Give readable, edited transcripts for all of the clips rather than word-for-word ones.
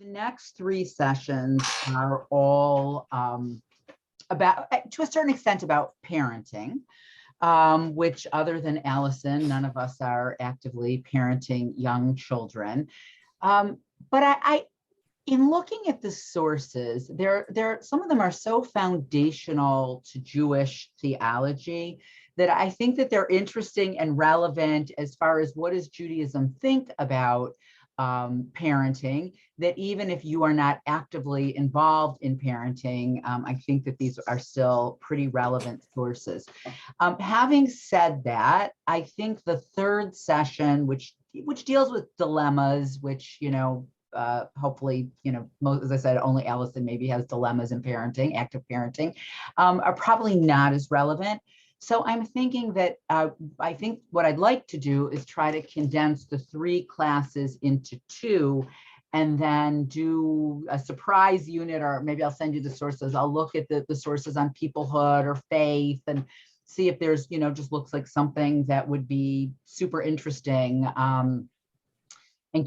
The next three sessions are all about, to a certain extent, about parenting, which other than Allison, none of us are actively parenting young children. But in looking at the sources, some of them are so foundational to Jewish theology that I think that they're interesting and relevant as far as what does Judaism think about parenting, that even if you are not actively involved in parenting, I think that these are still pretty relevant sources. Having said that, I think the third session, which deals with dilemmas, which, hopefully, as I said, only Allison maybe has dilemmas in parenting, active parenting, are probably not as relevant. So I'm thinking that I think what I'd like to do is try to condense the three classes into two, and then do a surprise unit, or maybe I'll send you the sources. I'll look at the sources on peoplehood or faith and see if there's, just looks like something that would be super interesting, and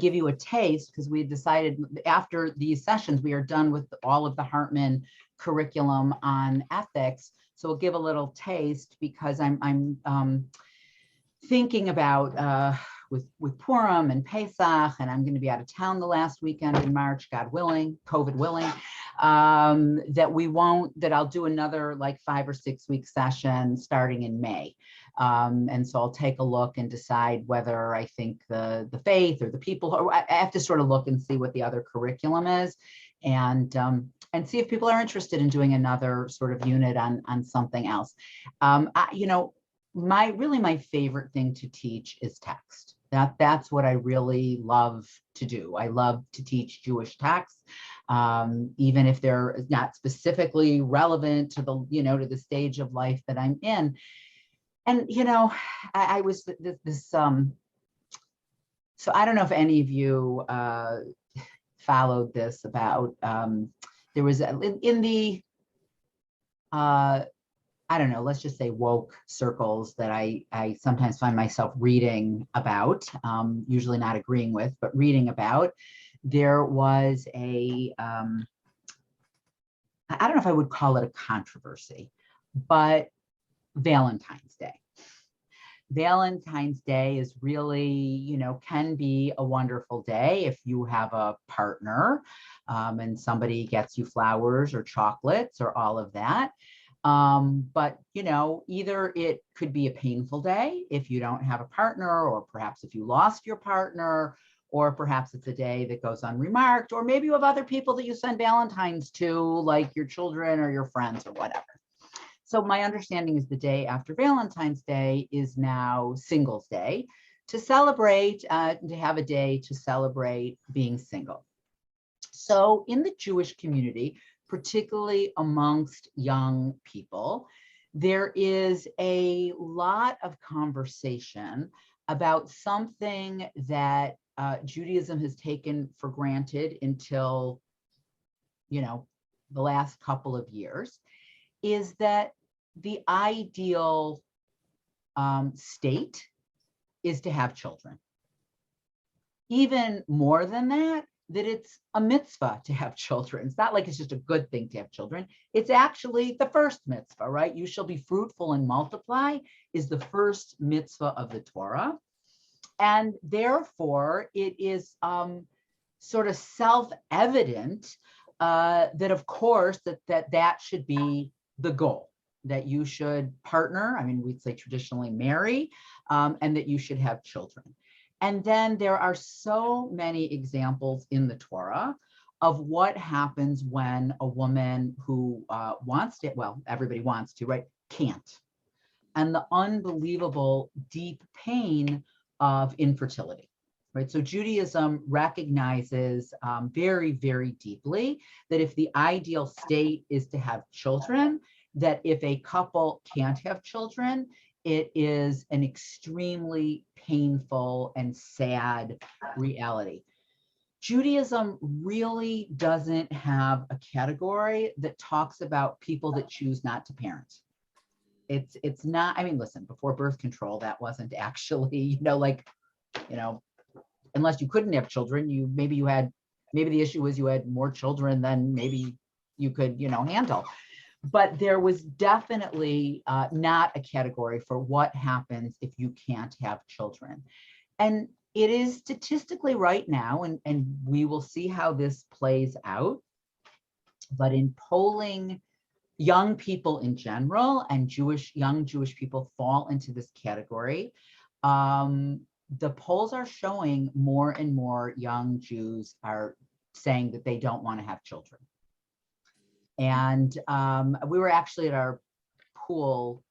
give you a taste, because we decided after these sessions, we are done with all of the Hartman curriculum on ethics. So we'll give a little taste, because I'm thinking about with Purim and Pesach, and I'm going to be out of town the last weekend in March, God willing, COVID willing, that I'll do another like 5 or 6 week session starting in May. And so I'll take a look and decide whether I think the faith or the people, or I have to sort of look and see what the other curriculum is, and see if people are interested in doing another sort of unit on something else. My favorite thing to teach is text. That's what I really love to do. I love to teach Jewish texts, even if they're not specifically relevant to to the stage of life that I'm in. And I was this. So I don't know if any of you followed this about. There was in the I don't know, let's just say woke circles that I sometimes find myself reading about, usually not agreeing with, but reading about. There was I don't know if I would call it a controversy, but Valentine's Day. Valentine's Day is really, can be a wonderful day if you have a partner, and somebody gets you flowers or chocolates or all of that. But, either it could be a painful day if you don't have a partner, or perhaps if you lost your partner, or perhaps it's a day that goes unremarked, or maybe you have other people that you send Valentines to, like your children or your friends or whatever. So my understanding is the day after Valentine's Day is now Singles Day, to celebrate, to have a day to celebrate being single. So in the Jewish community, particularly amongst young people, there is a lot of conversation about something that Judaism has taken for granted until, the last couple of years, is that the ideal state is to have children. Even more than that it's a mitzvah to have children. It's not like it's just a good thing to have children. It's actually the first mitzvah, right? You shall be fruitful and multiply is the first mitzvah of the Torah. And therefore, it is sort of self-evident that, of course, that should be the goal, that you should partner, we'd say traditionally marry, and that you should have children. And then there are so many examples in the Torah of what happens when a woman who wants to, well, everybody wants to, right, can't. And the unbelievable deep pain of infertility, right? So Judaism recognizes very, very deeply that if the ideal state is to have children, that if a couple can't have children, it is an extremely painful and sad reality. Judaism really doesn't have a category that talks about people that choose not to parent. It's not, listen, before birth control, that wasn't actually, unless you couldn't have children, maybe you had maybe the issue was you had more children than maybe you could, handle. But there was definitely not a category for what happens if you can't have children. And it is statistically right now, and we will see how this plays out. But in polling, young people in general and young Jewish people fall into this category. The polls are showing more and more young Jews are saying that they don't want to have children. And we were actually at our pool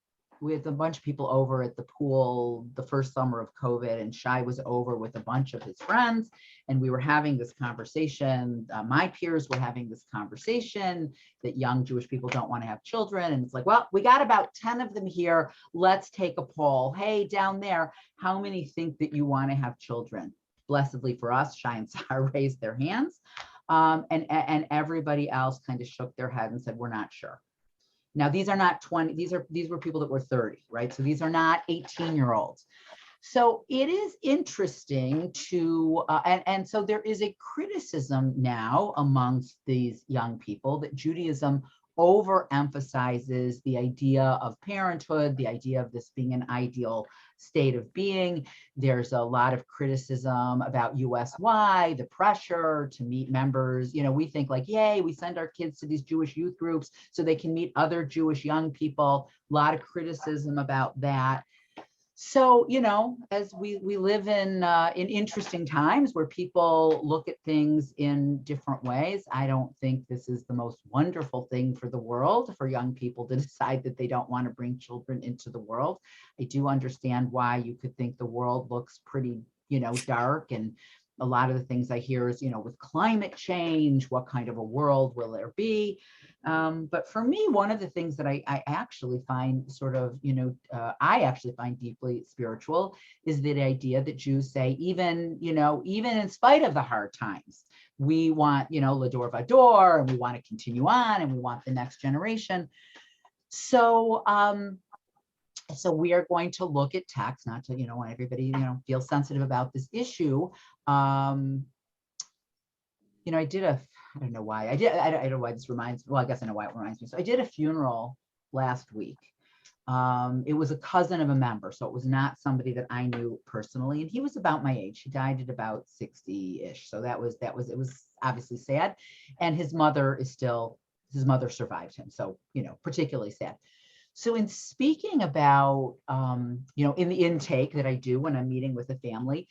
with a bunch of people over at the pool the first summer of COVID, and Shai was over with a bunch of his friends, and we were having this conversation. My peers were having this conversation that young Jewish people don't want to have children. And it's like, well, we got about 10 of them here. Let's take a poll. Hey, down there, how many think that you want to have children? Blessedly for us, Shai and Sarah raised their hands. And everybody else kind of shook their head and said, we're not sure. Now, these are not 20, these were people that were 30, right? So these are not 18-year-olds. So it is interesting to, and so there is a criticism now amongst these young people that Judaism overemphasizes the idea of parenthood, the idea of this being an ideal state of being. There's a lot of criticism about USY, the pressure to meet members. We think like, yay, we send our kids to these Jewish youth groups so they can meet other Jewish young people. A lot of criticism about that. So, as we live in interesting times where people look at things in different ways, I don't think this is the most wonderful thing for the world, for young people to decide that they don't want to bring children into the world. I do understand why you could think the world looks pretty, dark, and a lot of the things I hear is, with climate change, what kind of a world will there be? But for me, one of the things that I actually find sort of, I actually find deeply spiritual is the idea that Jews say, even in spite of the hard times, we want, Lador Vador, and we want to continue on, and we want the next generation. So, so we are going to look at text, not to, want everybody, feel sensitive about this issue. I did I don't know why I don't know why this reminds me. Well, I guess I know why it reminds me. So I did a funeral last week. It was a cousin of a member, so it was not somebody that I knew personally, and he was about my age. He died at about 60-ish. So it was obviously sad, and his mother survived him. So, particularly sad. So in speaking about, in the intake that I do when I'm meeting with a family,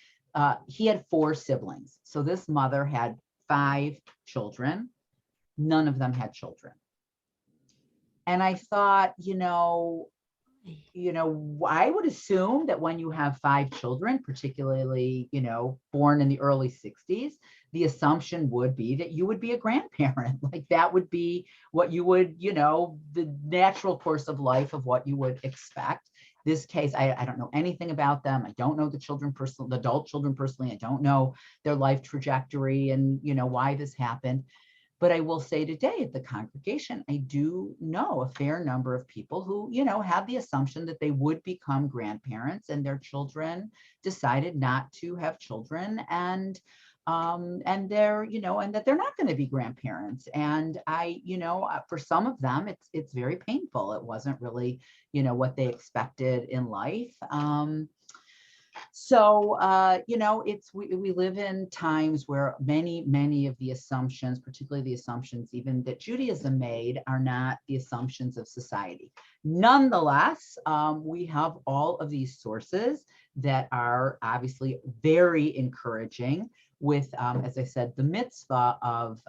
he had 4 siblings. So this mother had 5 children. None of them had children. And I thought, I would assume that when you have 5 children, particularly, born in the early 60s, the assumption would be that you would be a grandparent. Like that would be what you would, the natural course of life of what you would expect. This case, I don't know anything about them. I don't know the adult children personally. I don't know their life trajectory and, why this happened. But I will say today at the congregation, I do know a fair number of people who, have the assumption that they would become grandparents, and their children decided not to have children, and they're, and that they're not going to be grandparents. And for some of them, it's very painful. It wasn't really, what they expected in life. So, we live in times where many of the assumptions, particularly the assumptions even that Judaism made, are not the assumptions of society. Nonetheless, we have all of these sources that are obviously very encouraging with, as I said, the mitzvah of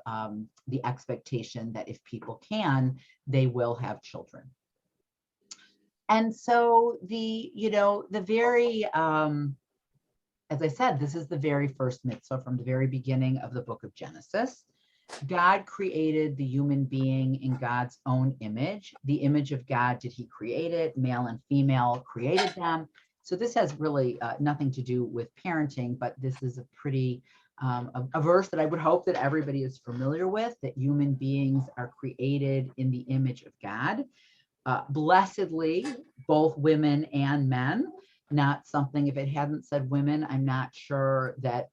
the expectation that if people can, they will have children. And so the very, as I said, this is the very first mitzvah from the very beginning of the book of Genesis. God created the human being in God's own image. The image of God did he create it, male and female created them. So this has really nothing to do with parenting, but this is a pretty, a verse that I would hope that everybody is familiar with, that human beings are created in the image of God. Blessedly, both women and men, not something, if it hadn't said women, I'm not sure that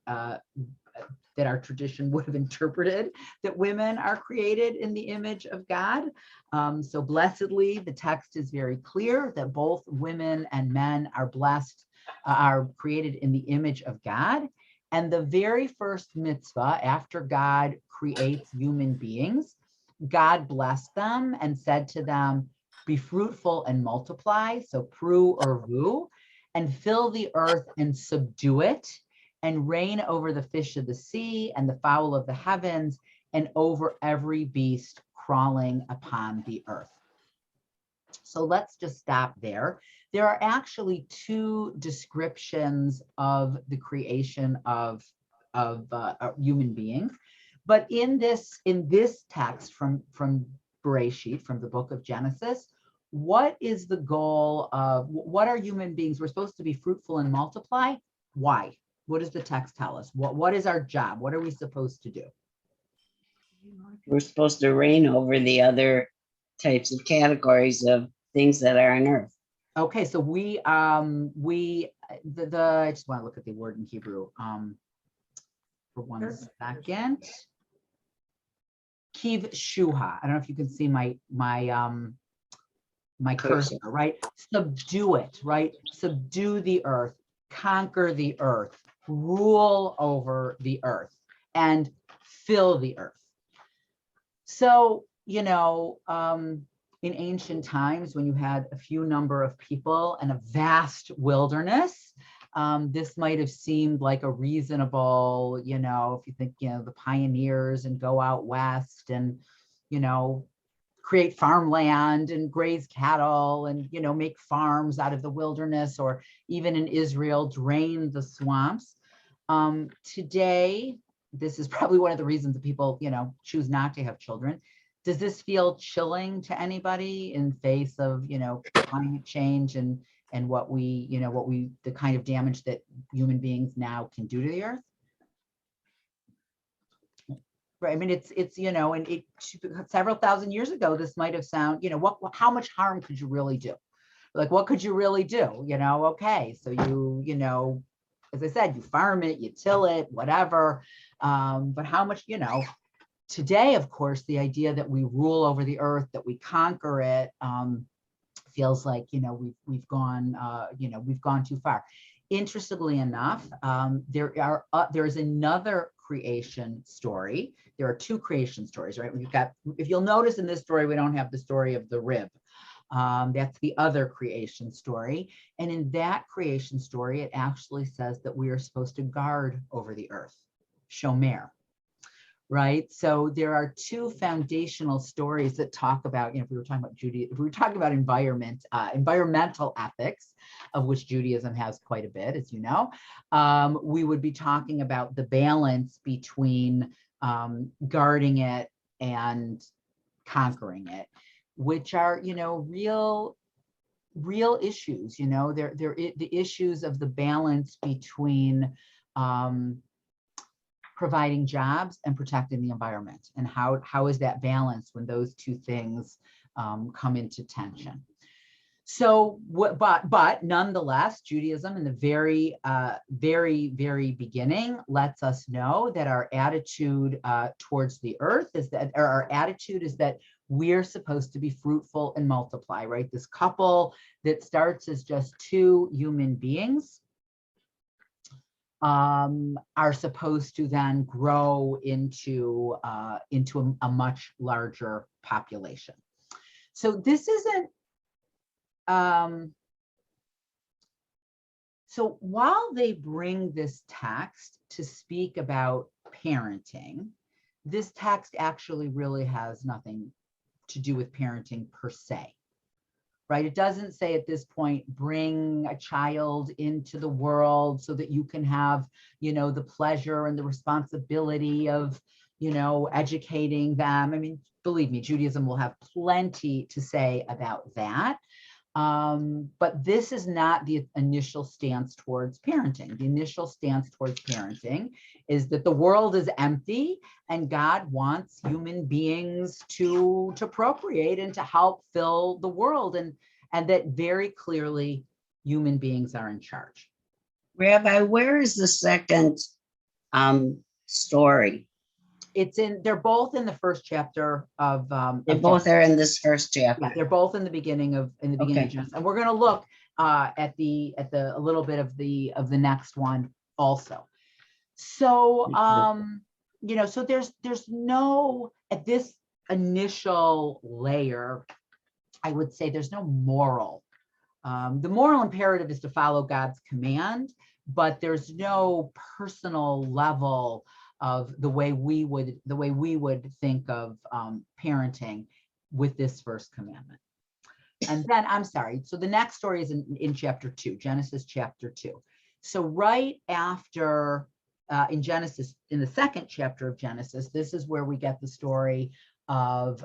that our tradition would have interpreted that women are created in the image of God. So blessedly, the text is very clear that both women and men are blessed, are created in the image of God. And the very first mitzvah after God creates human beings, God blessed them and said to them, be fruitful and multiply, so pru or vu, and fill the earth and subdue it, and reign over the fish of the sea and the fowl of the heavens, and over every beast crawling upon the earth. So let's just stop there. There are actually two descriptions of the creation of human beings, but in this text from Bereshit, from the book of Genesis, what is the goal of, what are human beings? We're supposed to be fruitful and multiply. Why? What does the text tell us? What is our job? What are we supposed to do? We're supposed to reign over the other types of categories of things that are on earth. Okay, so I just want to look at the word in Hebrew for one second. Kiv shuha. I don't know if you can see my cursor, right? Subdue it, right? Subdue the earth, conquer the earth, rule over the earth, and fill the earth. So, you know, in ancient times, when you had a few number of people and a vast wilderness, this might have seemed like a reasonable, you know, if you think, you know, the pioneers and go out west and, you know, create farmland and graze cattle and, you know, make farms out of the wilderness, or even in Israel, drain the swamps. Today, this is probably one of the reasons that people, you know, choose not to have children. Does this feel chilling to anybody in face of, you know, climate change and what we, you know, the kind of damage that human beings now can do to the earth? Right. I mean, it's, you know, and it several thousand years ago, this might have sound, you know, how much harm could you really do? Like, what could you really do? You know, okay, so you know, as I said, you farm it, you till it, whatever. But how much, you know, today, of course, the idea that we rule over the earth, that we conquer it, feels like, you know, we've gone, you know, we've gone too far. Interestingly enough, there is another creation story. There are two creation stories, right? We've got, if you'll notice in this story, we don't have the story of the rib. That's the other creation story. And in that creation story, it actually says that we are supposed to guard over the earth, shomer, right? So there are two foundational stories that talk about, you know, if we were talking about if we were talking about environmental ethics, of which Judaism has quite a bit, as you know, we would be talking about the balance between guarding it and conquering it, which are, you know, real issues. You know, they're the issues of the balance between providing jobs and protecting the environment, and how is that balanced when those two things come into tension. So, but nonetheless, Judaism in the very, very beginning lets us know that our attitude towards the earth is that, or our attitude is that we're supposed to be fruitful and multiply, right? This couple that starts as just two human beings are supposed to then grow into a much larger population. So this isn't, so while they bring this text to speak about parenting, this text actually really has nothing to do with parenting per se, right? It doesn't say at this point, bring a child into the world so that you can have, you know, the pleasure and the responsibility of, you know, educating them. I mean, believe me, Judaism will have plenty to say about that. But this is not the initial stance towards parenting. The initial stance towards parenting is that the world is empty and God wants human beings to procreate and to help fill the world, and that very clearly human beings are in charge. Rabbi, where is the second story? They're both in the first chapter They of both Genesis. are in this first Yeah, chapter. they're both in the beginning of Okay. Genesis. And we're going to look at a little bit of the next one also. So so there's no, at this initial layer, I would say there's no moral. The moral imperative is to follow God's command, but there's no personal level of the way we would think of parenting with this first commandment. And then, I'm sorry, so the next story is in chapter 2, Genesis chapter 2. So right after, in Genesis, in the second chapter of Genesis, this is where we get the story of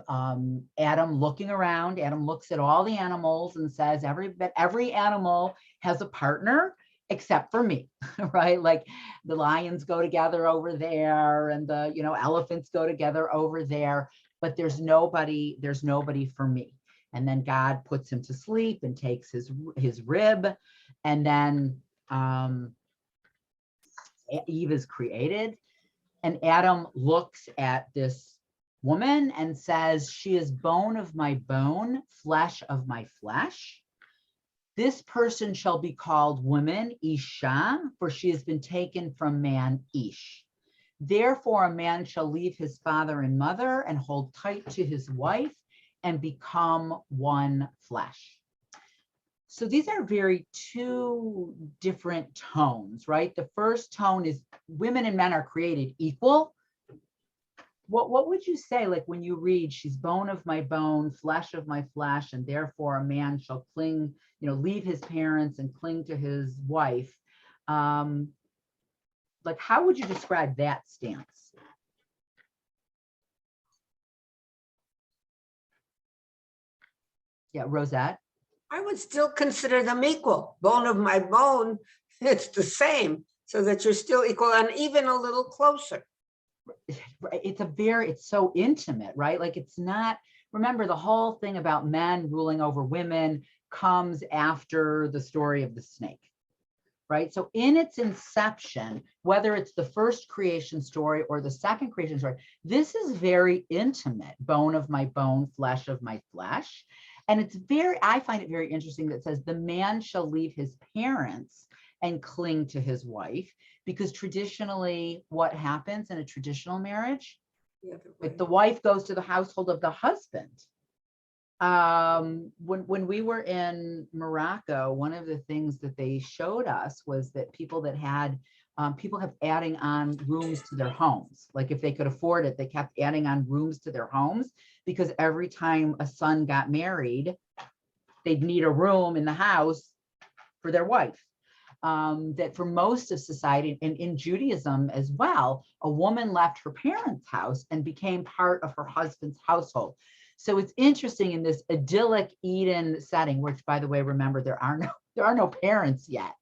Adam looking around. Adam looks at all the animals and says, every animal has a partner except for me, right? Like the lions go together over there, and the elephants go together over there, but there's nobody for me. And then God puts him to sleep and takes his rib, and then Eve is created, and Adam looks at this woman and says, she is bone of my bone, flesh of my flesh. This person shall be called woman, Isha, for she has been taken from man, Ish. Therefore, a man shall leave his father and mother and hold tight to his wife and become one flesh. So these are two different tones, right? The first tone is women and men are created equal. What would you say, like when you read, she's bone of my bone, flesh of my flesh, and therefore a man shall cling, leave his parents and cling to his wife. Like, how would you describe that stance? Yeah, Rosette? I would still consider them equal. Bone of my bone, it's the same, so that you're still equal and even a little closer. It's so intimate, right? Like, it's not, remember, the whole thing about men ruling over women comes after the story of the snake, right? So in its inception, whether it's the first creation story or the second creation story, this is very intimate, bone of my bone, flesh of my flesh. And I find it very interesting that it says the man shall leave his parents and cling to his wife, because traditionally what happens in a traditional marriage, like the wife goes to the household of the husband. When we were in Morocco, one of the things that they showed us was that people kept adding on rooms to their homes. Like if they could afford it, they kept adding on rooms to their homes, because every time a son got married, they'd need a room in the house for their wife. That for most of society, and in Judaism as well, a woman left her parents' house and became part of her husband's household. So it's interesting in this idyllic Eden setting, which, by the way, remember, there are no parents yet.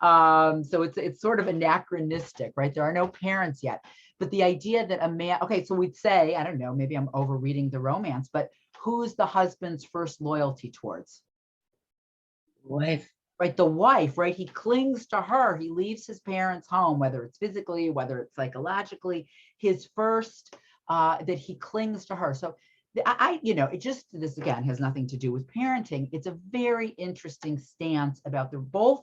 So it's sort of anachronistic, right? There are no parents yet. But the idea that a man, okay, so we'd say, I don't know, maybe I'm overreading the romance, but who's the husband's first loyalty towards? Wife. Right, the wife, right? He clings to her. He leaves his parents' home, whether it's physically, whether it's psychologically, his first, that he clings to her. So this again has nothing to do with parenting. It's a very interesting stance about both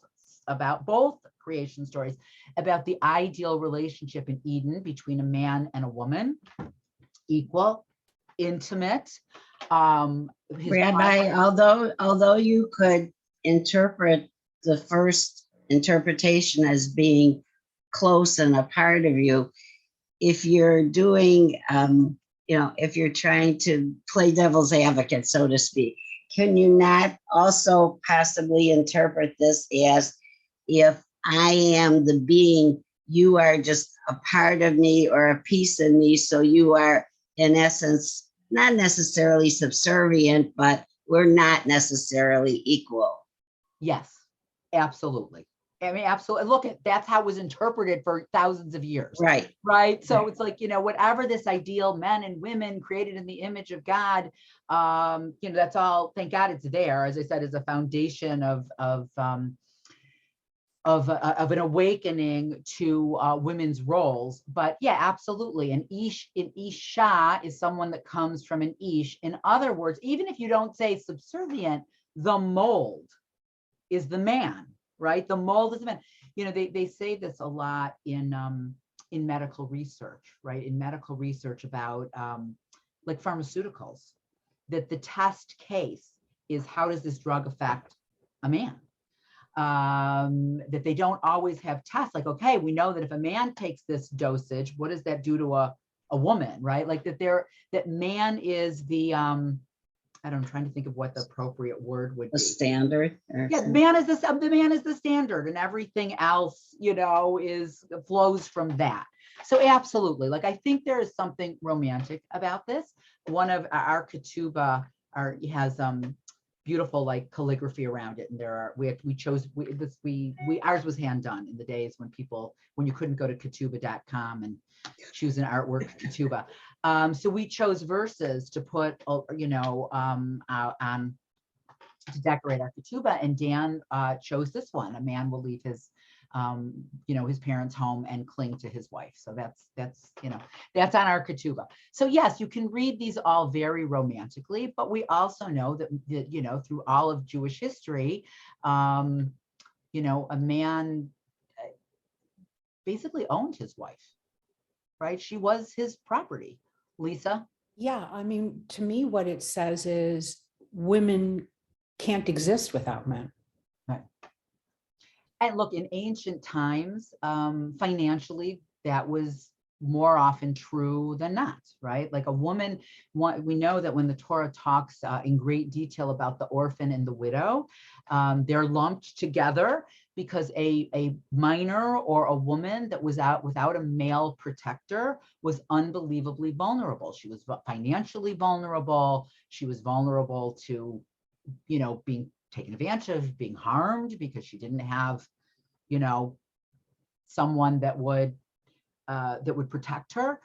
creation stories, about the ideal relationship in Eden between a man and a woman, equal, intimate. Rabbi, although you could interpret the first interpretation as being close and a part of you, if you're doing, if you're trying to play devil's advocate, so to speak, can you not also possibly interpret this as, if I am the being, you are just a part of me or a piece of me, so you are in essence not necessarily subservient, but we're not necessarily equal? Yes, absolutely. I mean, absolutely. Look, that's how it was interpreted for thousands of years. Right. Right. So it's like, whatever this ideal, men and women created in the image of God, that's all, thank God it's there, as I said, is a foundation of of an awakening to women's roles. But yeah, absolutely. An Isha is someone that comes from an Ish. In other words, even if you don't say subservient, the mold is the man, right? The mold is the man. You know, they say this a lot in medical research, right? In medical research about like pharmaceuticals, that the test case is how does this drug affect a man? That they don't always have tests like, okay, we know that if a man takes this dosage, what does that do to a woman, right? Like that man is the, I don't know, I'm trying to think of what the appropriate word would The be. standard. Yeah, the man is the standard, and everything else, you know, flows from that. So absolutely, like I think there is something romantic about this. One of our ketubah has beautiful like calligraphy around it, and there are ours was hand done in the days when you couldn't go to ketubah.com and choose an artwork ketubah. So we chose verses to put, you know, out on to decorate our ketubah, and Dan chose this one. A man will leave his you know, his parents' home and cling to his wife. So that's you know, that's on our ketubah. So yes, you can read these all very romantically, but we also know that you know, through all of Jewish history, you know, a man basically owned his wife, right? She was his property. Lisa? Yeah, I mean, to me, what it says is women can't exist without men. Right. And look, in ancient times, financially, that was more often true than not, right? Like a woman, we know that when the Torah talks in great detail about the orphan and the widow, they're lumped together because a minor or a woman that was out without a male protector was unbelievably vulnerable. She was financially vulnerable. She was vulnerable to, you know, being taken advantage of, being harmed because she didn't have, you know, someone that would protect her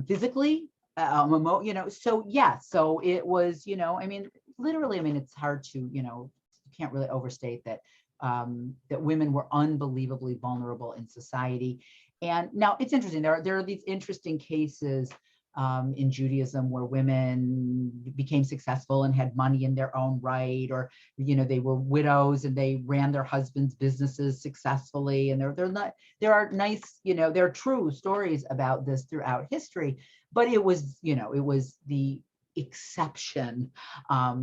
physically, you know. So yeah, so it was, you know, I mean, literally, I mean, it's hard to, you know, you can't really overstate that that women were unbelievably vulnerable in society. And now it's interesting. There are these interesting cases in Judaism where women became successful and had money in their own right, or, you know, they were widows and they ran their husbands' businesses successfully. And there are nice, you know, there are true stories about this throughout history, but it was, you know, it was the exception,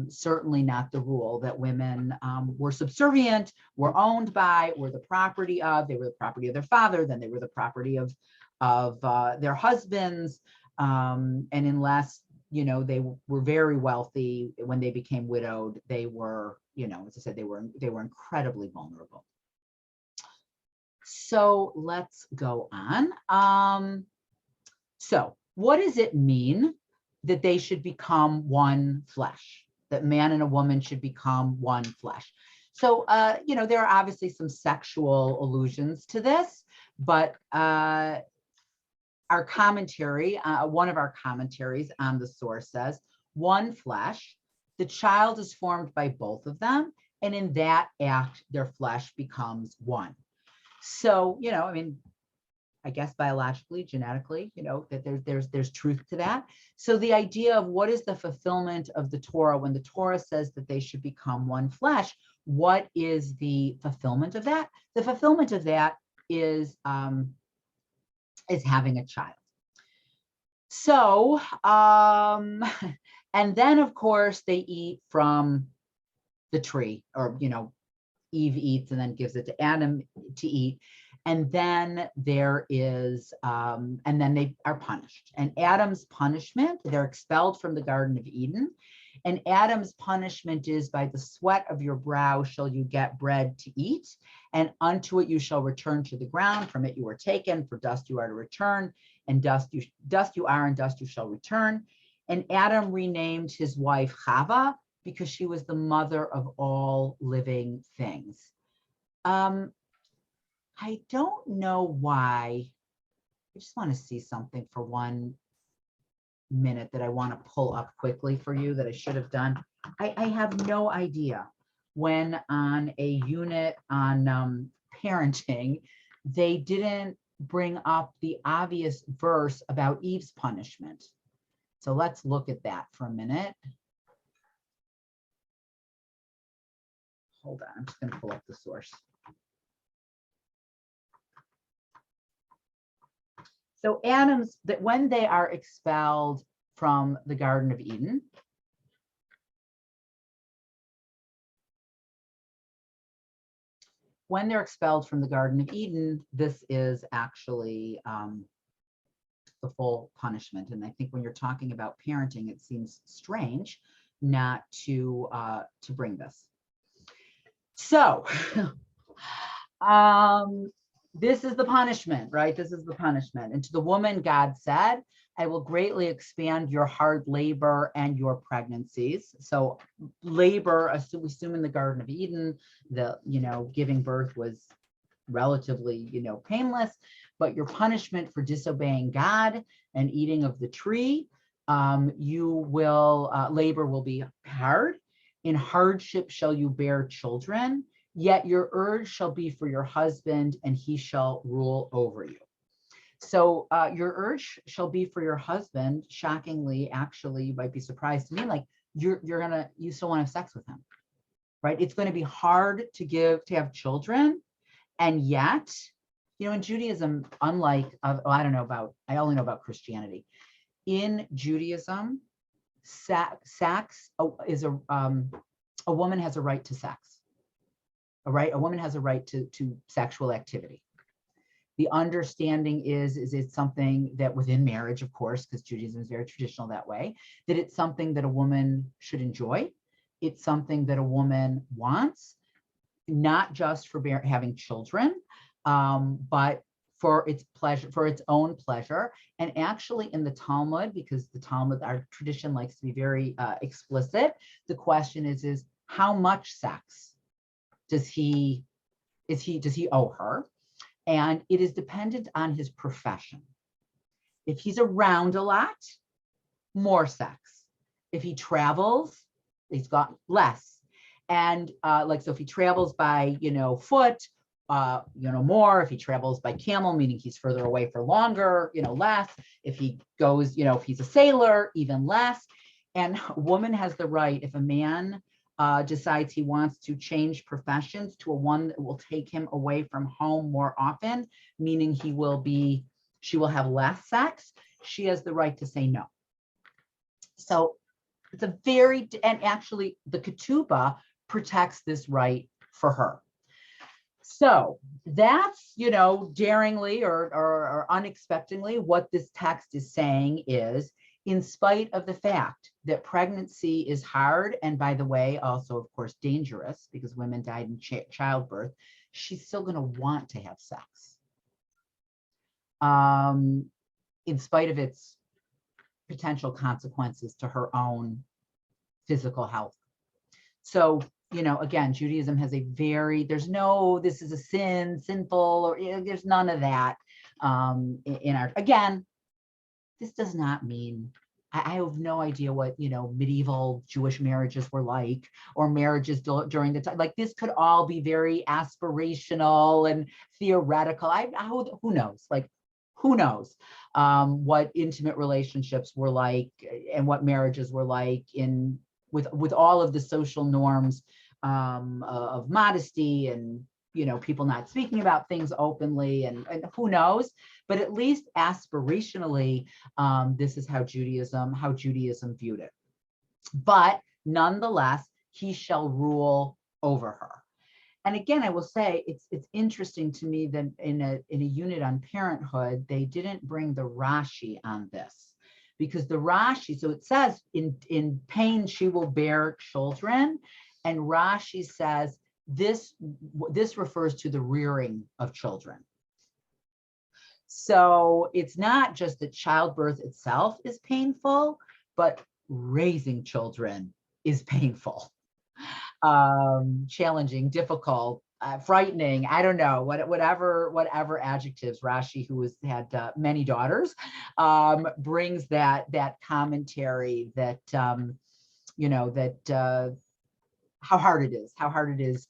certainly not the rule, that women were subservient, were owned by, were the property of, they were the property of their father, then they were the property of their husbands. And unless, you know, they were very wealthy, when they became widowed, they were, you know, as I said, they were incredibly vulnerable. So let's go on. So what does it mean that they should become one flesh, that man and a woman should become one flesh? So, you know, there are obviously some sexual allusions to this, but our commentary, one of our commentaries on the source says, one flesh, the child is formed by both of them, and in that act, their flesh becomes one. So, you know, I mean, I guess biologically, genetically, you know, that there's truth to that. So the idea of what is the fulfillment of the Torah when the Torah says that they should become one flesh, what is the fulfillment of that? The fulfillment of that is having a child. So, and then of course they eat from the tree, or, you know, Eve eats and then gives it to Adam to eat. And then there is, and then they are punished. And Adam's punishment, they're expelled from the Garden of Eden. And Adam's punishment is, by the sweat of your brow shall you get bread to eat, and unto it you shall return to the ground. From it you were taken, for dust you are to return, and dust you are, and dust you shall return. And Adam renamed his wife Chava, because she was the mother of all living things. I don't know why. I just want to see something for 1 minute that I want to pull up quickly for you that I should have done. I have no idea when on a unit on parenting, they didn't bring up the obvious verse about Eve's punishment. So let's look at that for a minute. Hold on, I'm just going to pull up the source. So Adam's, that when they are expelled from the Garden of Eden, when they're expelled from the Garden of Eden, this is actually the full punishment. And I think when you're talking about parenting, it seems strange not to bring this. So this is the punishment, right? This is the punishment. And to the woman, God said, I will greatly expand your hard labor and your pregnancies. So labor, we assume in the Garden of Eden, giving birth was relatively, painless, but your punishment for disobeying God and eating of the tree, labor will be hard. In hardship shall you bear children, yet your urge shall be for your husband, and he shall rule over you. So your urge shall be for your husband. Shockingly, actually, you might be surprised to me, like you still want to have sex with him, right? It's going to be hard to have children, and yet, in Judaism, unlike I only know about Christianity. In Judaism, sex is a woman has a right to sex. All right, a woman has a right to sexual activity. The understanding is it's something that within marriage, of course, because Judaism is very traditional that way, that it's something that a woman should enjoy. It's something that a woman wants, not just for having children, but for its pleasure, for its own pleasure. And actually in the Talmud, because the Talmud, our tradition likes to be very explicit, the question is how much sex does he owe her? And it is dependent on his profession. If he's around a lot, more sex. If he travels, he's got less. And so if he travels by, foot, more. If he travels by camel, meaning he's further away for longer, less. If he goes, if he's a sailor, even less. And a woman has the right, if a man decides he wants to change professions to one that will take him away from home more often, meaning she will have less sex, she has the right to say no. So it's and actually the ketubah protects this right for her. So that's, daringly or unexpectedly, what this text is saying is, in spite of the fact that pregnancy is hard, and by the way, also, of course, dangerous because women died in childbirth, she's still going to want to have sex. In spite of its potential consequences to her own physical health. So, again, Judaism has there's no, this is a sinful, or there's none of that again, this does not mean, I have no idea what, medieval Jewish marriages were like, or marriages during the time. Like, this could all be very aspirational and theoretical. Who knows? Like, who knows what intimate relationships were like and what marriages were like with all of the social norms of modesty and, people not speaking about things openly, and who knows, but at least aspirationally, this is how Judaism viewed it. But nonetheless, he shall rule over her. And again, I will say it's interesting to me that in a unit on parenthood, they didn't bring the Rashi on this, because the Rashi, so it says in pain she will bear children, and Rashi says this refers to the rearing of children. So it's not just that childbirth itself is painful, but raising children is painful, challenging, difficult, frightening. I don't know, whatever adjectives Rashi, who had many daughters, brings that commentary that how hard it is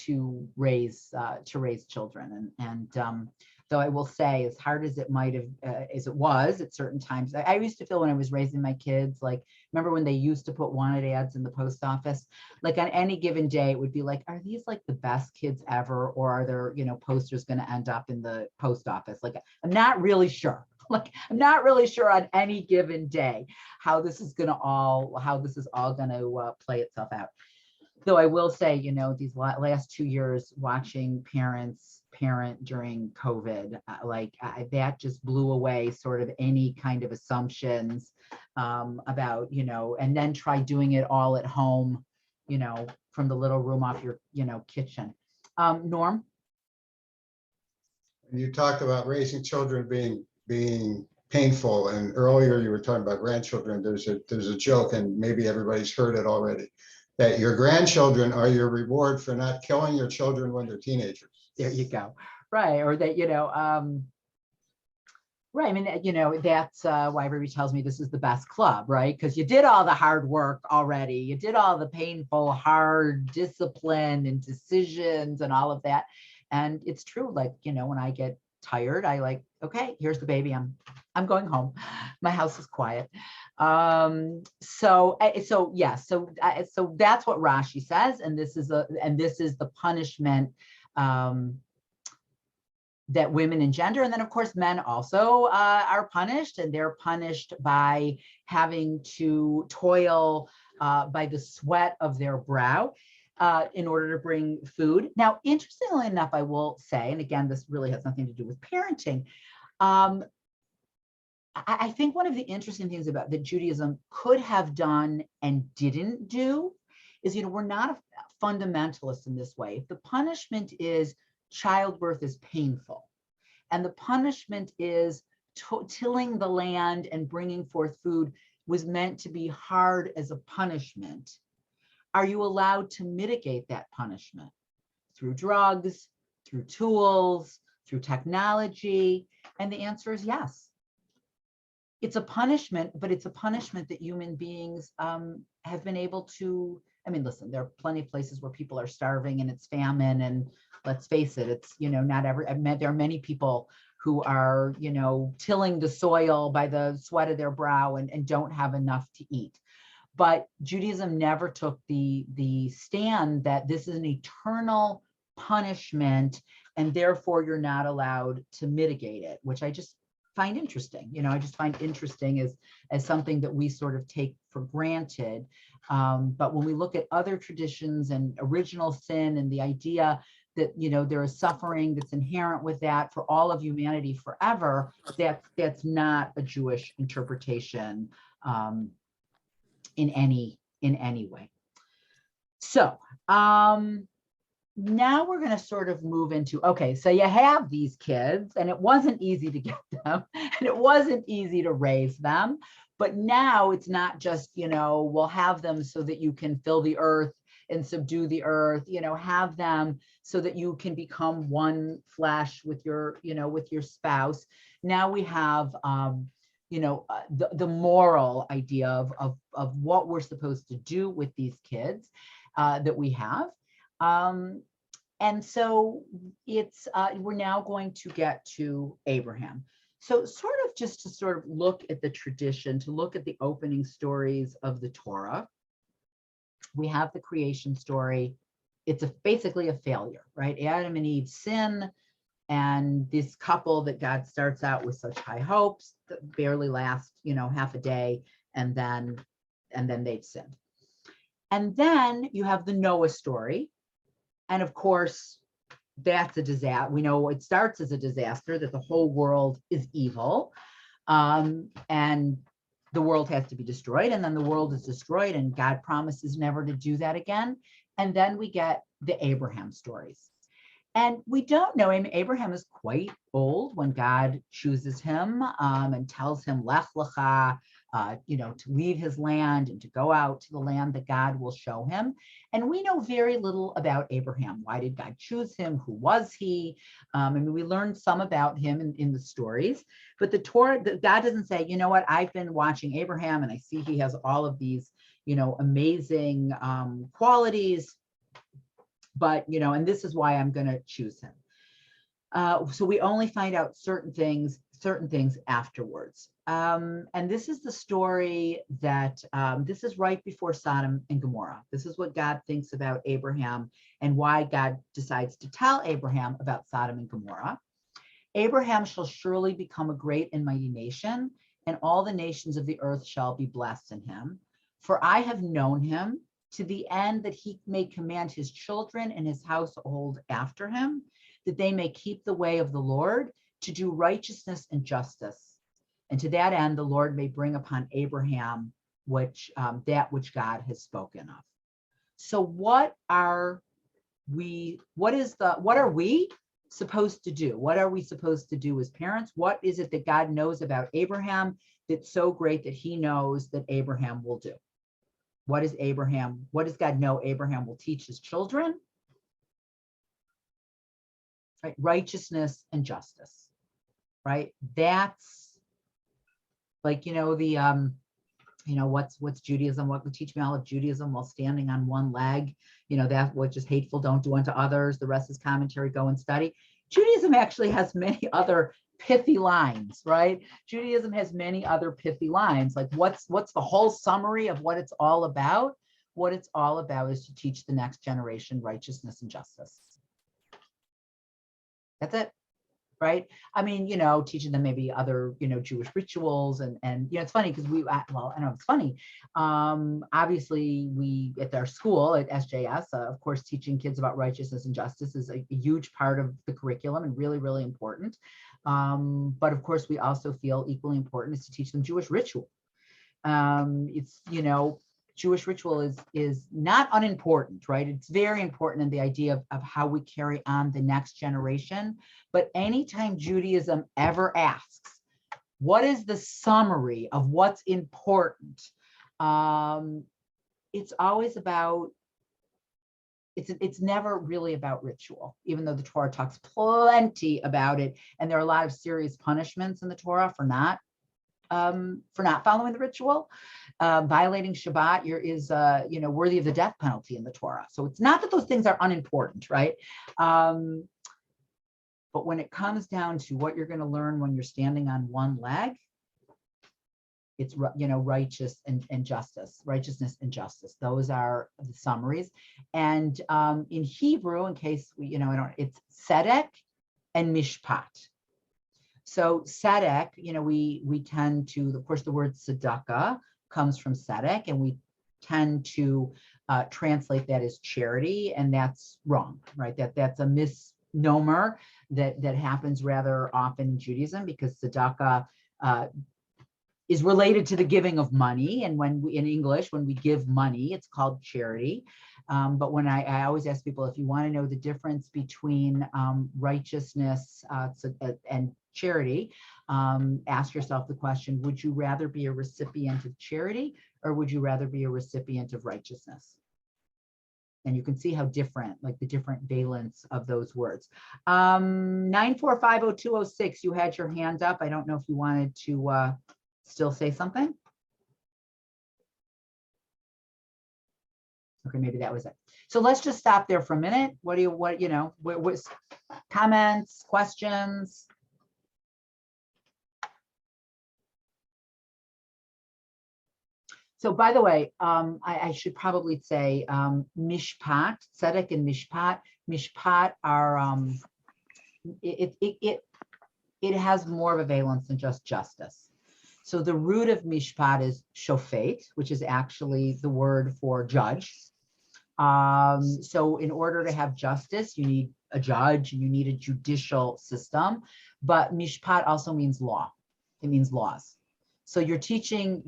to raise children. And though I will say, as hard as it might have, as it was at certain times, I used to feel when I was raising my kids, like, remember when they used to put wanted ads in the post office? Like on any given day, it would be like, are these like the best kids ever? Or are there, posters going to end up in the post office? Like, I'm not really sure. Like, I'm not really sure on any given day how this is all going to play itself out. Though I will say, these last 2 years watching parents parent during COVID, that just blew away sort of any kind of assumptions about, and then try doing it all at home, from the little room off your, kitchen. Norm? You talked about raising children being painful, and earlier you were talking about grandchildren. There's a joke, and maybe everybody's heard it already, that your grandchildren are your reward for not killing your children when they're teenagers. There you go. Right. Or that, right. I mean, that's why everybody tells me this is the best club, right? Because you did all the hard work already. You did all the painful, hard discipline and decisions and all of that. And it's true. Like, when I get tired, I like, okay, here's the baby. I'm going home. My house is quiet. So that's what Rashi says. And this is the punishment that women engender. And then of course, men also are punished, and they're punished by having to toil by the sweat of their brow in order to bring food. Now, interestingly enough, I will say, and again, this really has nothing to do with parenting. I think one of the interesting things about that Judaism could have done and didn't do is, we're not a fundamentalist in this way. If the punishment is childbirth is painful, and the punishment is tilling the land and bringing forth food was meant to be hard as a punishment, are you allowed to mitigate that punishment through drugs, through tools, through technology? And the answer is yes. It's a punishment, but it's a punishment that human beings have been able to. I mean, listen, there are plenty of places where people are starving and it's famine, and let's face it, it's, there are many people who are, tilling the soil by the sweat of their brow and don't have enough to eat. But Judaism never took the stand that this is an eternal punishment, and therefore you're not allowed to mitigate it, which I just find interesting. I just find interesting as something that we sort of take for granted. But when we look at other traditions and original sin and the idea that, there is suffering that's inherent with that for all of humanity forever, that's not a Jewish interpretation in any way. So now we're going to sort of move into, okay, so you have these kids, and it wasn't easy to get them, and it wasn't easy to raise them. But now it's not just, we'll have them so that you can fill the earth and subdue the earth, have them so that you can become one flesh with your, with your spouse. Now we have, the moral idea of what we're supposed to do with these kids that we have. And so it's, we're now going to get to Abraham. So sort of just to sort of look at the tradition, to look at the opening stories of the Torah, we have the creation story. It's basically a failure, right? Adam and Eve sin, and this couple that God starts out with such high hopes that barely last, half a day, and then they've sinned. And then you have the Noah story. And of course, that's a disaster. We know it starts as a disaster, that the whole world is evil, and the world has to be destroyed, and then the world is destroyed, and God promises never to do that again. And then we get the Abraham stories. And we don't know him. Abraham is quite old when God chooses him and tells him, Lech Lecha, to leave his land and to go out to the land that God will show him. And we know very little about Abraham. Why did God choose him? Who was he? We learned some about him in the stories, but the Torah, God doesn't say, you know what, I've been watching Abraham and I see he has all of these, amazing qualities. But, you know, and this is why I'm going to choose him. So we only find out certain things afterwards. And this is the story that this is right before Sodom and Gomorrah. This is what God thinks about Abraham and why God decides to tell Abraham about Sodom and Gomorrah. Abraham shall surely become a great and mighty nation, and all the nations of the earth shall be blessed in him. For I have known him to the end that he may command his children and his household after him, that they may keep the way of the Lord, to do righteousness and justice. And to that end, the Lord may bring upon Abraham that which God has spoken of. So what are we supposed to do? What are we supposed to do as parents? What is it that God knows about Abraham that's so great that he knows that Abraham will do? What does God know Abraham will teach his children? Right? Righteousness and justice, right? That's like, you know, what's Judaism? What would teach me all of Judaism while standing on one leg? You know, that which is hateful, don't do unto others. The rest is commentary, go and study. Judaism actually has many other pithy lines, right? Judaism has many other pithy lines. Like what's the whole summary of what it's all about? What it's all about is to teach the next generation righteousness and justice. That's it. Right. I mean, you know, teaching them maybe other, you know, Jewish rituals and, you know, it's funny because well, I know it's funny. Obviously we at our school at SJS, of course, teaching kids about righteousness and justice is a huge part of the curriculum and really, really important. But of course, we also feel equally important is to teach them Jewish ritual. It's, you know, Jewish ritual is not unimportant, right? It's very important in the idea of how we carry on the next generation. But anytime Judaism ever asks, what is the summary of what's important? It's always about, it's never really about ritual, even though the Torah talks plenty about it. And there are a lot of serious punishments in the Torah for not following the ritual. Violating Shabbat is you know, worthy of the death penalty in the Torah. So it's not that those things are unimportant, right? But when it comes down to what you're going to learn when you're standing on one leg, it's, you know, righteousness and justice. Those are the summaries. And in Hebrew, in case we, you know, it's tzedek and mishpat. So tzedek, you know, we tend to, of course, the word tzedakah comes from tzedek, and we tend to translate that as charity, and that's wrong, right? That's a misnomer that happens rather often in Judaism, because tzedakah is related to the giving of money, and when we, in English, when we give money, it's called charity. But when I always ask people, if you want to know the difference between righteousness and charity, ask yourself the question, would you rather be a recipient of charity or would you rather be a recipient of righteousness? And you can see how different, like the different valence of those words. 9450206, you had your hand up. I don't know if you wanted to still say something. Okay, maybe that was it. So let's just stop there for a minute. What comments, questions? So by the way, I should probably say mishpat, tzedek and mishpat. Mishpat are, it has more of a valence than just justice. So the root of mishpat is shofet, which is actually the word for judge. So in order to have justice, you need a judge, you need a judicial system, but mishpat also means law. It means laws. So you're teaching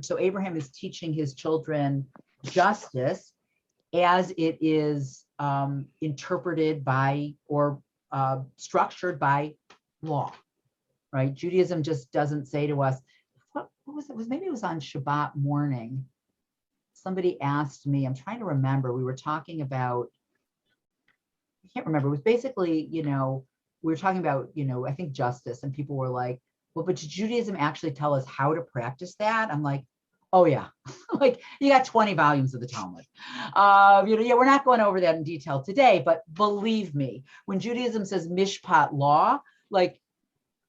so Abraham is teaching his children justice as it is interpreted by or structured by law, right? Judaism just doesn't say to us, what was it? Maybe it was on Shabbat morning. Somebody asked me, I'm trying to remember, we were talking about, I can't remember, it was basically, you know, we were talking about, you know, I think justice, and people were like, well, but did Judaism actually tell us how to practice that? I'm like, Oh, yeah. Like you got 20 volumes of the Talmud. Yeah, we're not going over that in detail today, but believe me, when Judaism says mishpat law, like,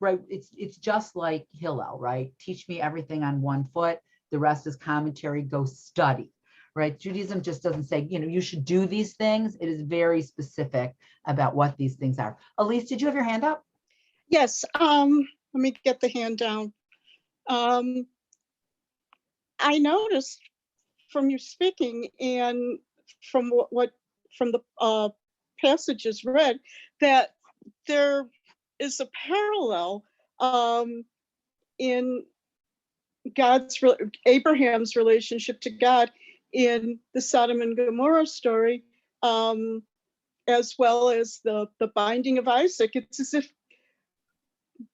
right, it's just like Hillel, right? Teach me everything on one foot. The rest is commentary. Go study, right? Judaism just doesn't say, you should do these things. It is very specific about what these things are. Elise, did you have your hand up? Yes, let me get the hand down. I noticed from you speaking and from what from the passages read that there is a parallel in Abraham's relationship to God in the Sodom and Gomorrah story, as well as the binding of Isaac. It's as if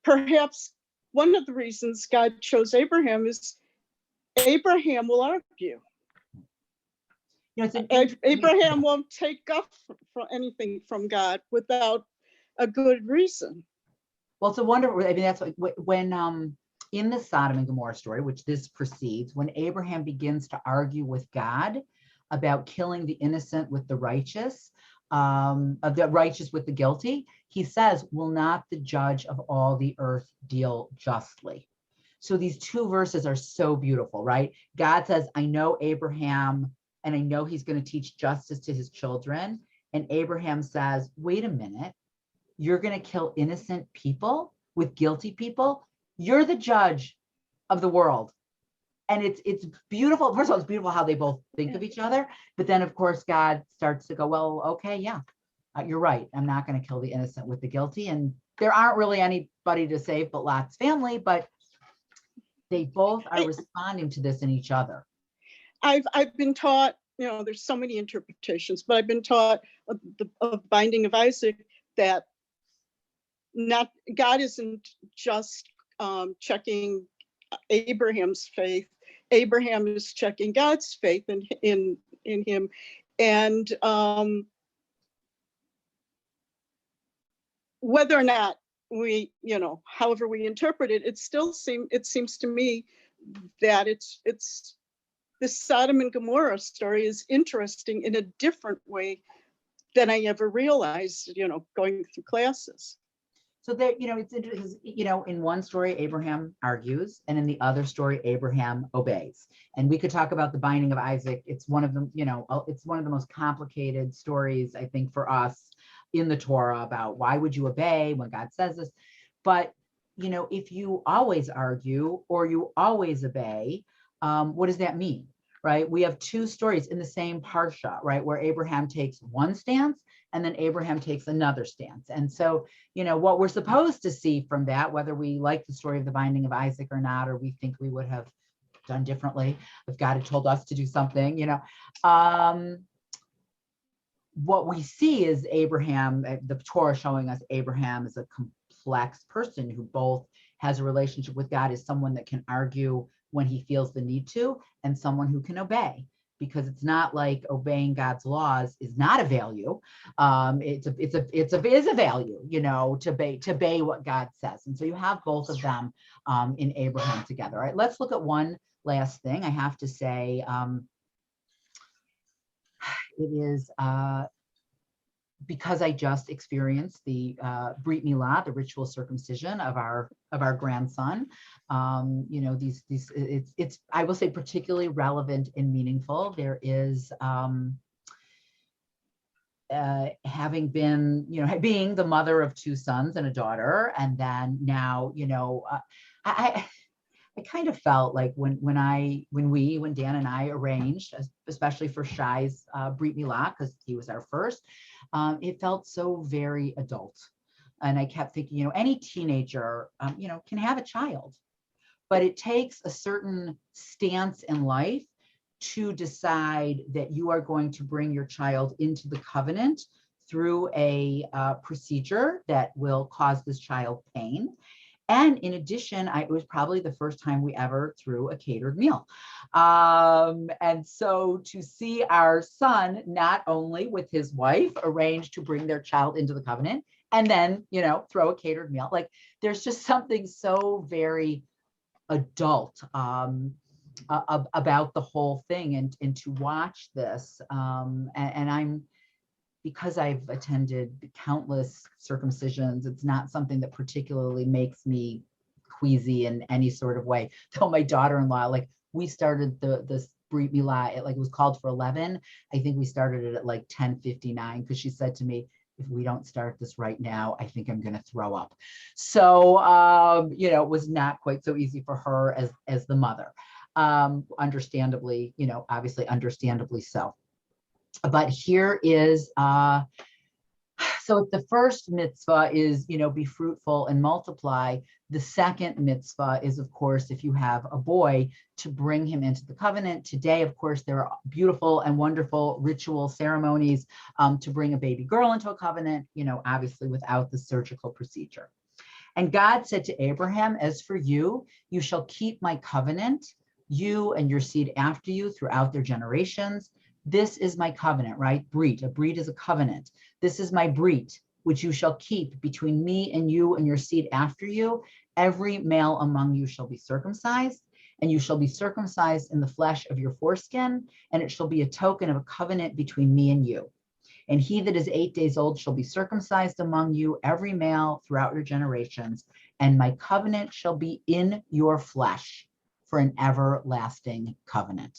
perhaps one of the reasons God chose Abraham is Abraham will argue. It's an interesting Abraham won't take up from anything from God without a good reason. Well, it's a wonderful, I mean, that's when in the Sodom and Gomorrah story, which this precedes, when Abraham begins to argue with God about killing the innocent with the righteous with the guilty, he says, will not the judge of all the earth deal justly? So these two verses are so beautiful, right? God says, I know Abraham, and I know he's going to teach justice to his children. And Abraham says, wait a minute, you're going to kill innocent people with guilty people? You're the judge of the world. And it's beautiful. First of all, it's beautiful how they both think of each other. But then, of course, God starts to go, well, okay, yeah, you're right. I'm not going to kill the innocent with the guilty. And there aren't really anybody to save but Lot's family. But they both are responding to this in each other. I've been taught, there's so many interpretations, but I've been taught of binding of Isaac that God isn't just checking Abraham's faith. Abraham is checking God's faith in him, and whether or not we, however we interpret it, it seems to me that it's the Sodom and Gomorrah story is interesting in a different way than I ever realized, going through classes. So there, it's interesting, in one story, Abraham argues, and in the other story, Abraham obeys. And we could talk about the binding of Isaac. It's one of them, it's one of the most complicated stories, I think, for us in the Torah about why would you obey when God says this. But, if you always argue or you always obey, what does that mean? Right? We have two stories in the same parsha, right? Where Abraham takes one stance and then Abraham takes another stance. And so, what we're supposed to see from that, whether we like the story of the binding of Isaac or not, or we think we would have done differently if God had told us to do something, what we see is Abraham, the Torah showing us Abraham is a complex person who both has a relationship with God, is someone that can argue when he feels the need to, and someone who can obey, because it's not like obeying God's laws is not a value. It's a value, to obey what God says. And so you have both of them in Abraham together. All right, let's look at one last thing. I have to say, it is because I just experienced the Brit Milah, the ritual circumcision of our grandson. It's I will say particularly relevant and meaningful. There is having been, being the mother of two sons and a daughter, and then now, I kind of felt like when Dan and I arranged, especially for Shai's Brit Milah, because he was our first, it felt so very adult. And I kept thinking, any teenager, can have a child, but it takes a certain stance in life to decide that you are going to bring your child into the covenant through a procedure that will cause this child pain. And in addition, it was probably the first time we ever threw a catered meal. And so to see our son, not only with his wife, arrange to bring their child into the covenant, and then, throw a catered meal, like there's just something so very adult about the whole thing and to watch this. And I'm, because I've attended countless circumcisions, it's not something that particularly makes me queasy in any sort of way. Though my daughter-in-law, like, we started the Brit Milah, it was called for 11. I think we started it at like 10:59 because she said to me, if we don't start this right now, I think I'm going to throw up. So, it was not quite so easy for her as the mother. Understandably, obviously understandably so. But here is, so the first mitzvah is, be fruitful and multiply. The second mitzvah is, of course, if you have a boy, to bring him into the covenant. Today, of course, there are beautiful and wonderful ritual ceremonies to bring a baby girl into a covenant, obviously without the surgical procedure. And God said to Abraham, as for you, you shall keep my covenant, you and your seed after you throughout their generations. This is my covenant, right? Brit, a brit is a covenant. This is my brit, which you shall keep between me and you and your seed after you. Every male among you shall be circumcised, and you shall be circumcised in the flesh of your foreskin, and it shall be a token of a covenant between me and you. And he that is 8 days old shall be circumcised among you, every male throughout your generations, and my covenant shall be in your flesh for an everlasting covenant.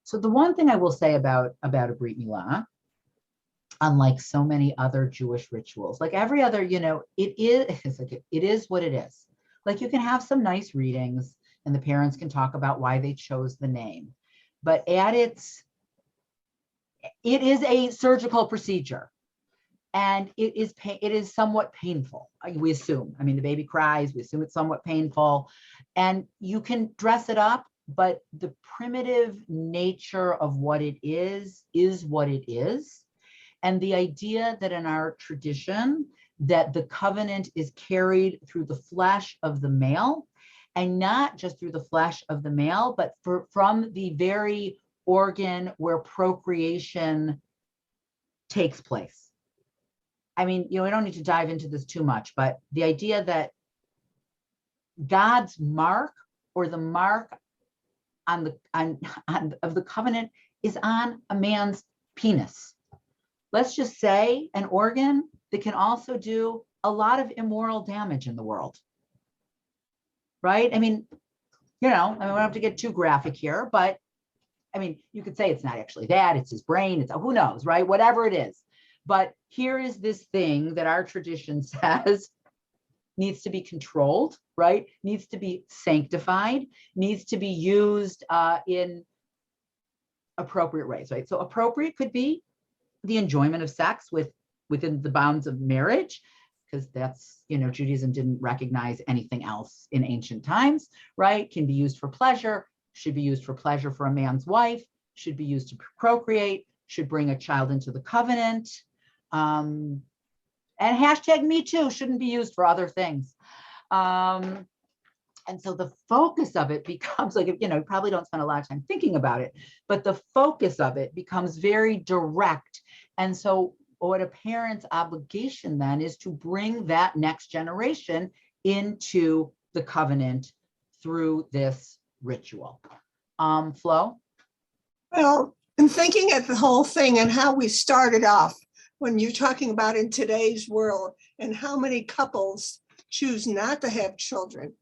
So the one thing I will say about a Brit Milah, unlike so many other Jewish rituals, like every other, it is what it is. Like, you can have some nice readings and the parents can talk about why they chose the name, but it is a surgical procedure, and it is somewhat painful. We assume, the baby cries, we assume it's somewhat painful, and you can dress it up, but the primitive nature of what it is what it is. And the idea that in our tradition, that the covenant is carried through the flesh of the male, and not just through the flesh of the male, but from the very organ where procreation takes place. We don't need to dive into this too much, but the idea that God's mark, or the mark of the covenant, is on a man's penis. Let's just say an organ that can also do a lot of immoral damage in the world, right? we don't have to get too graphic here, but you could say it's not actually that, it's his brain, it's who knows, right? Whatever it is. But here is this thing that our tradition says needs to be controlled, right? Needs to be sanctified, needs to be used in appropriate ways, right? So appropriate could be the enjoyment of sex within the bounds of marriage, because that's, Judaism didn't recognize anything else in ancient times, right? Can be used for pleasure, should be used for pleasure for a man's wife, should be used to procreate, should bring a child into the covenant. And hashtag me too shouldn't be used for other things. And so the focus of it becomes like, you probably don't spend a lot of time thinking about it, but the focus of it becomes very direct. And so what a parent's obligation then is to bring that next generation into the covenant through this ritual. Flo? Well, in thinking at the whole thing and how we started off, when you're talking about in today's world and how many couples choose not to have children.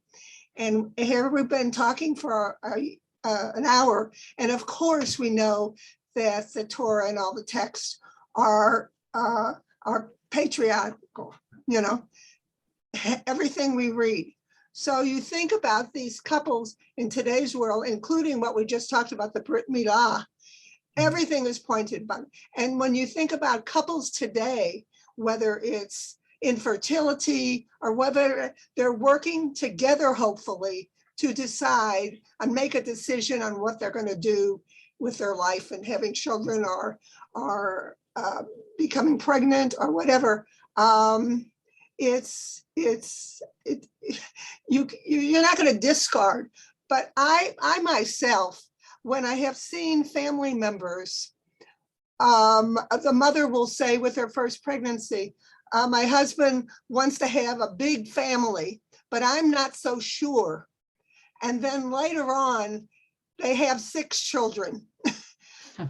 And here we've been talking for an hour. And of course, we know that the Torah and all the texts are patriarchal, everything we read. So you think about these couples in today's world, including what we just talked about, the Brit Milah, everything is pointed by. And when you think about couples today, whether it's infertility or whether they're working together, hopefully, to decide and make a decision on what they're going to do with their life and having children or becoming pregnant or whatever, you're not going to discard. But I myself, when I have seen family members, the mother will say with her first pregnancy, my husband wants to have a big family, but I'm not so sure. And then later on, they have 6 children.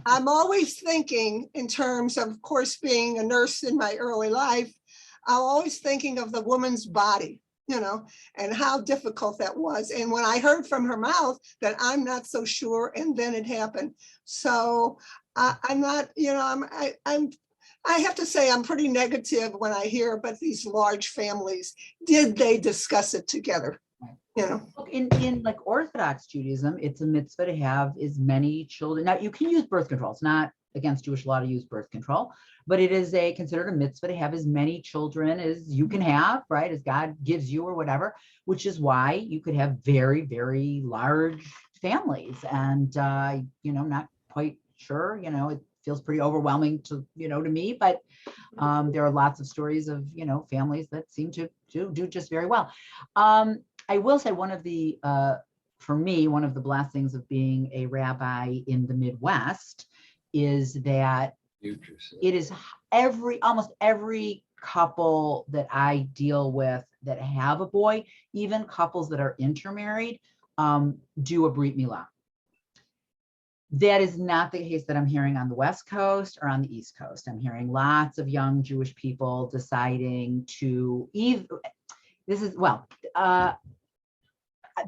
I'm always thinking in terms of course, being a nurse in my early life, I'm always thinking of the woman's body, and how difficult that was. And when I heard from her mouth that I'm not so sure, and then it happened. So I'm not, I have to say I'm pretty negative when I hear about these large families. Did they discuss it together? Look, in like Orthodox Judaism, it's a mitzvah to have as many children. Now, you can use birth control. It's not against Jewish law to use birth control, but it is considered a mitzvah to have as many children as you can have, right? As God gives you or whatever, which is why you could have very, very large families. And, not quite sure, it feels pretty overwhelming to me, but there are lots of stories of, families that seem to do just very well. I will say for me, one of the blessings of being a rabbi in the Midwest is that it is almost every couple that I deal with that have a boy, even couples that are intermarried, do a Brit Milah. That is not the case that I'm hearing on the West Coast or on the East Coast. I'm hearing lots of young Jewish people deciding to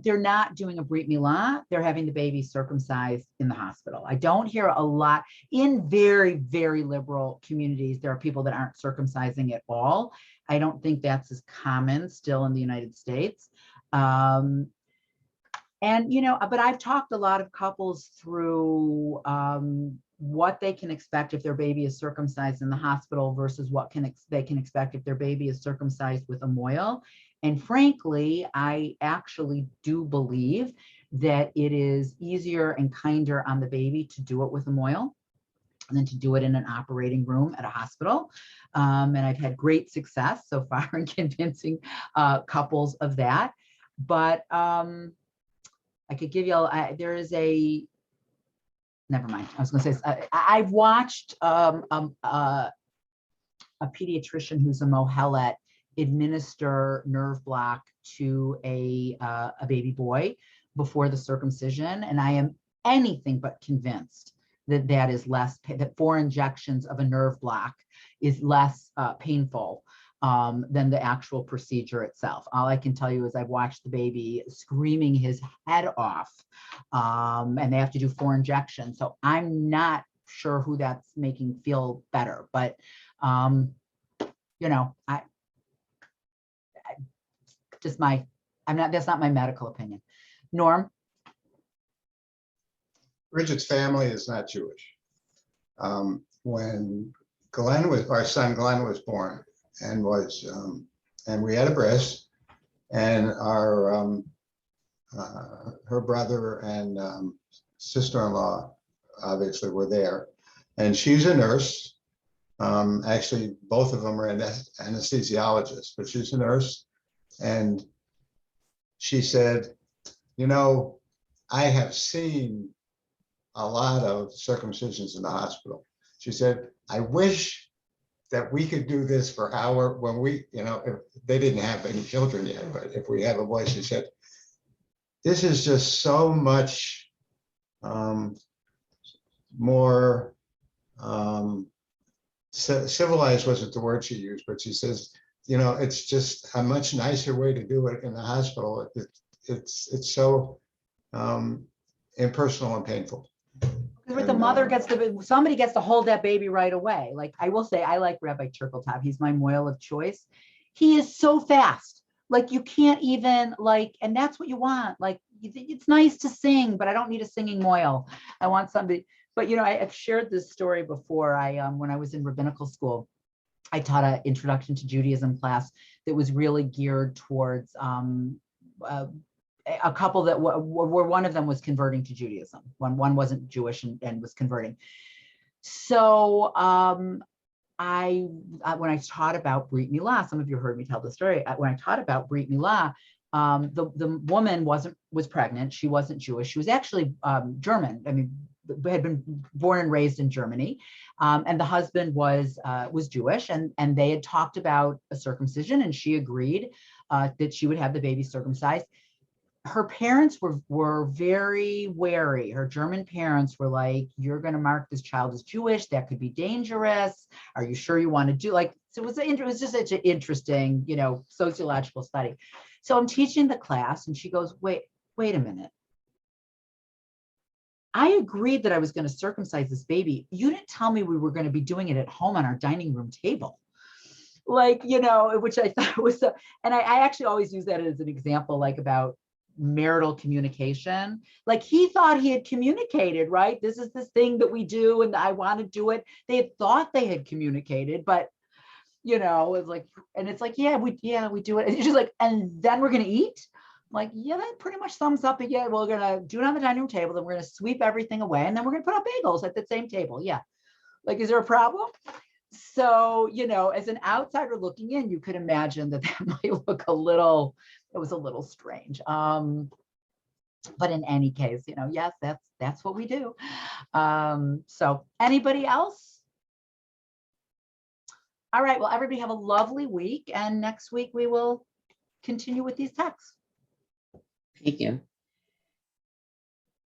they're not doing a Brit Milah. They're having the baby circumcised in the hospital. I don't hear a lot in very, very liberal communities. There are people that aren't circumcising at all. I don't think that's as common still in the United States. But I've talked a lot of couples through what they can expect if their baby is circumcised in the hospital versus what they can expect if their baby is circumcised with a mohel. And frankly, I actually do believe that it is easier and kinder on the baby to do it with a mohel than to do it in an operating room at a hospital. And I've had great success so far in convincing couples of that. But I could give you, never mind. I was going to say, I've watched a pediatrician who's a mohelet administer nerve block to a baby boy before the circumcision. And I am anything but convinced that is less, that 4 injections of a nerve block is less painful than the actual procedure itself. All I can tell you is I've watched the baby screaming his head off, and they have to do 4 injections. So I'm not sure who that's making feel better, but that's not my medical opinion. Norm? Bridget's family is not Jewish. When our son Glenn was born and we had a bris, and her brother and sister-in-law obviously were there, and she's a nurse. Actually, both of them are anesthesiologists, but she's a nurse. And she said, I have seen a lot of circumcisions in the hospital. She said, I wish that we could do this for when we, if they didn't have any children yet, but if we have a boy, she said, this is just so much more civilized, wasn't the word she used, but she says, it's just a much nicer way to do it in the hospital. It's so impersonal and painful. Because the mother somebody gets to hold that baby right away. Like, I will say, I like Rabbi Turkeltov. He's my mohel of choice. He is so fast. Like, you can't even and that's what you want. Like, it's nice to sing, but I don't need a singing mohel. I want somebody. But I've shared this story before. When I was in rabbinical school, I taught an introduction to Judaism class that was really geared towards a couple that where one of them was converting to Judaism. One wasn't Jewish and was converting. So when I taught about Brit Milah, some of you heard me tell the story. When I taught about Brit Milah, the woman was pregnant. She wasn't Jewish. She was actually German. I mean, had been born and raised in Germany, and the husband was Jewish, and they had talked about a circumcision, and she agreed that she would have the baby circumcised. her parents were very wary. Her German parents were like, you're going to mark this child as Jewish. That could be dangerous. Are you sure you want to do like, so it was just such an interesting, you know, sociological study. So I'm teaching the class and she goes, wait a minute. I agreed that I was going to circumcise this baby. You didn't tell me we were going to be doing it at home on our dining room table. Like, you know, which I thought was, and I actually always use that as an example, like about marital communication. Like he thought he had communicated, right? This is this thing that we do and I want to do it. They had thought they had communicated, but you know, it's like, and it's like, yeah, we do it. And it's just like, and then we're going to eat. I'm like, yeah, that pretty much sums up it. Yeah, we're going to do it on the dining room table. Then we're going to sweep everything away. And then we're going to put up bagels at the same table. Yeah. Like, is there a problem? So, you know, as an outsider looking in, you could imagine that that might look a little, it was a little strange. But in any case, you know, yes, that's what we do. So anybody else? All right, well, everybody have a lovely week. And next week we will continue with these texts. Thank you.